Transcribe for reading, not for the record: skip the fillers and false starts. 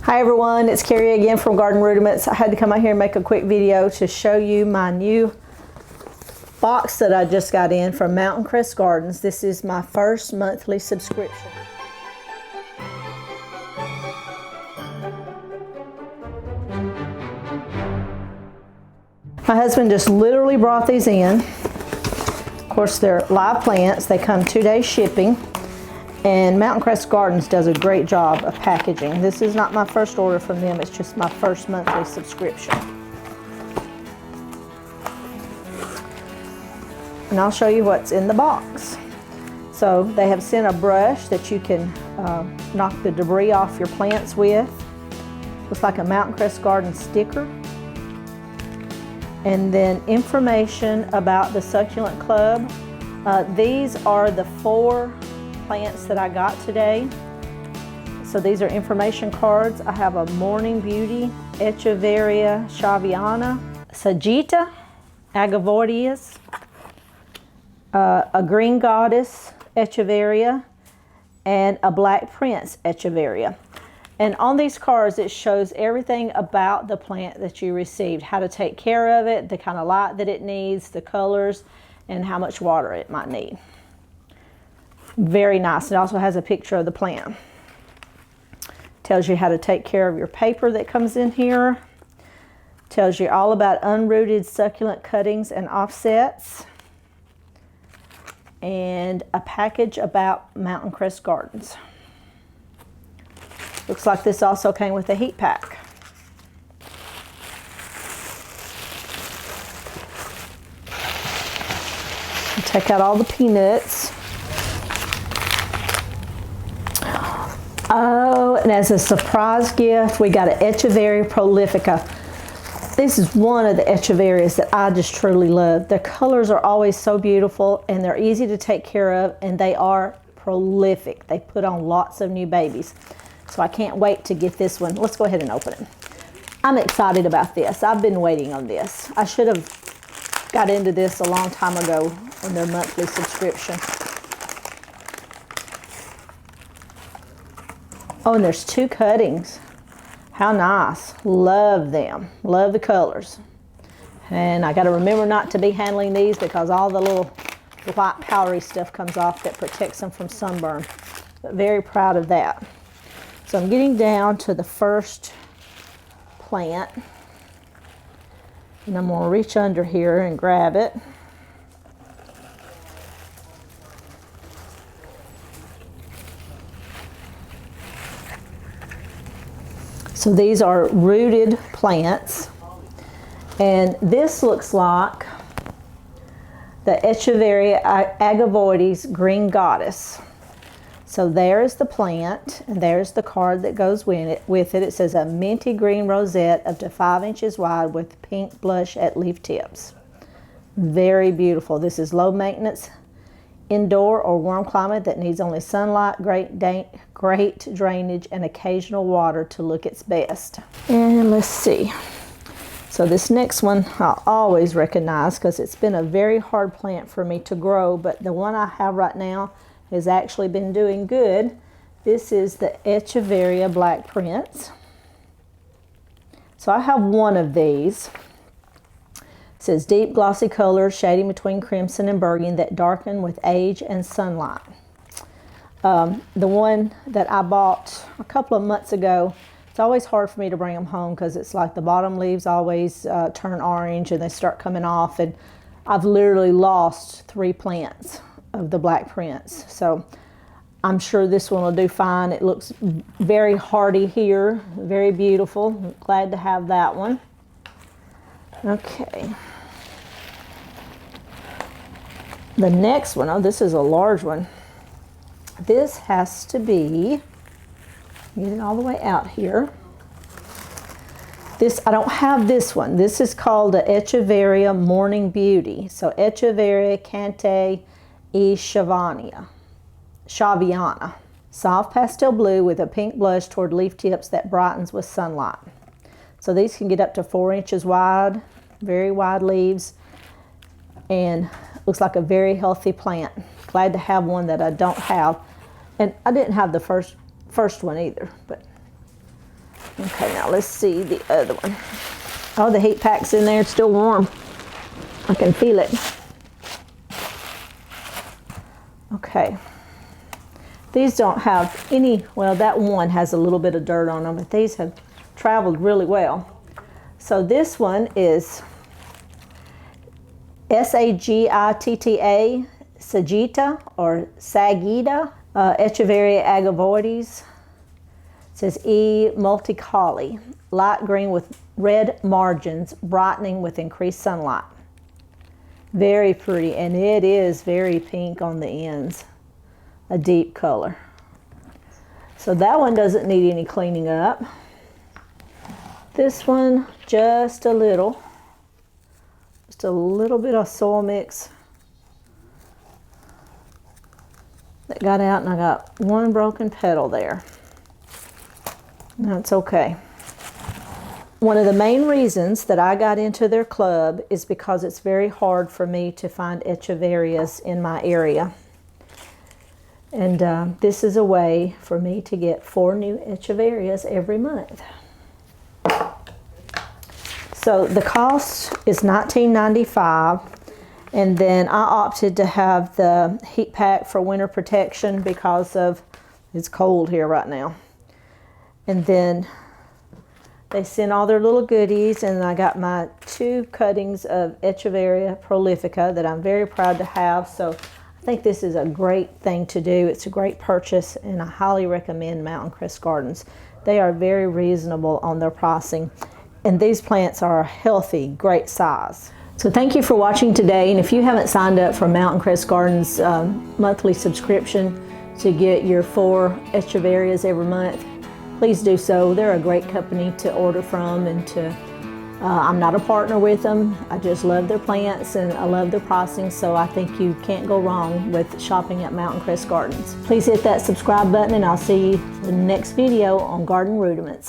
Hi everyone, it's Carrie again from Garden Rudiments. I had to come out here and make a quick video to show you my new box that I just got in from Mountain Crest Gardens. This is my first monthly subscription. My husband just literally brought these in. Of course, they're live plants. They come 2-day shipping. And Mountain Crest Gardens does a great job of packaging. This is not my first order from them, it's just my first monthly subscription. And I'll show you what's in the box. So they have sent a brush that you can knock the debris off your plants with. Looks like a Mountain Crest Garden sticker. And then information about the Succulent Club. These are the 4 plants that I got today. So these are information cards. I have a Morning Beauty, Echeveria shaviana, Sagita, Echeverias, a Green Goddess, Echeveria, and a Black Prince, Echeveria. And on these cards, it shows everything about the plant that you received, how to take care of it, the kind of light that it needs, the colors, and how much water it might need. Very nice. It also has a picture of the plant. Tells you how to take care of your paper that comes in here. Tells you all about unrooted succulent cuttings and offsets. And a package about Mountain Crest Gardens. Looks like this also came with a heat pack. Take out all the peanuts. Oh, and as a surprise gift, we got an Echeveria prolifica. This is one of the Echeverias that I just truly love. The colors are always so beautiful, and they're easy to take care of, and they are prolific. They put on lots of new babies. So I can't wait to get this one. Let's go ahead and open it. I'm excited about this. I've been waiting on this. I should have got into this a long time ago on their monthly subscription. Oh, and there's 2 cuttings. How nice. Love them. Love the colors. And I got to remember not to be handling these because all the little white powdery stuff comes off that protects them from sunburn. But very proud of that. So I'm getting down to the first plant. And I'm going to reach under here and grab it. So these are rooted plants, and this looks like the Echeveria agavoides Green Goddess. So there's the plant, and there's the card that goes with it. It says a minty green rosette up to 5 inches wide with pink blush at leaf tips. Very beautiful. This is low maintenance, indoor or warm climate that needs only sunlight, great drainage, and occasional water to look its best. And let's see. So this next one I'll always recognize because it's been a very hard plant for me to grow, but the one I have right now has actually been doing good. This is the Echeveria Black Prince. So I have one of these. It says deep glossy colors shading between crimson and burgundy that darken with age and sunlight. The one that I bought a couple of months ago, it's always hard for me to bring them home because it's like the bottom leaves always turn orange and they start coming off, and I've literally lost 3 plants of the Black Prince. So I'm sure this one will do fine. It looks very hardy here, very beautiful. Glad to have that one. Okay. The next one, oh, this is a large one. This has to be, get it all the way out here. This, I don't have this one. This is called the Echeveria Morning Beauty. So Echeveria Cante e shaviana. Soft pastel blue with a pink blush toward leaf tips that brightens with sunlight. So these can get up to 4 inches wide, very wide leaves, and looks like a very healthy plant. Glad to have one that I don't have. And I didn't have the first one either, but Okay, now let's see the other one. Oh, the heat pack's in there. It's still warm. I can feel it. Okay. These don't have any, well, that one has a little bit of dirt on them, but these have traveled really well. So this one is Sagitta, Sagitta, or Sagita, Echeveria agavoides. It says E. multicaulis, light green with red margins, brightening with increased sunlight. Very pretty, and it is very pink on the ends, a deep color. So that one doesn't need any cleaning up. This one, just a little bit of soil mix that got out, and I got one broken petal there. That's okay. One of the main reasons that I got into their club is because it's very hard for me to find Echeverias in my area. And this is a way for me to get 4 new Echeverias every month. So the cost is $19.95, and then I opted to have the heat pack for winter protection because of it's cold here right now. And then they sent all their little goodies, and I got my 2 cuttings of Echeveria prolifica that I'm very proud to have. So I think this is a great thing to do. It's a great purchase, and I highly recommend Mountain Crest Gardens. They are very reasonable on their pricing, and these plants are a healthy, great size. So thank you for watching today, and if you haven't signed up for Mountain Crest Gardens monthly subscription to get your 4 Echeverias every month, please do so. They're a great company to order from, and I'm not a partner with them. I just love their plants and I love their pricing, so I think you can't go wrong with shopping at Mountain Crest Gardens. Please hit that subscribe button, and I'll see you in the next video on garden rudiments.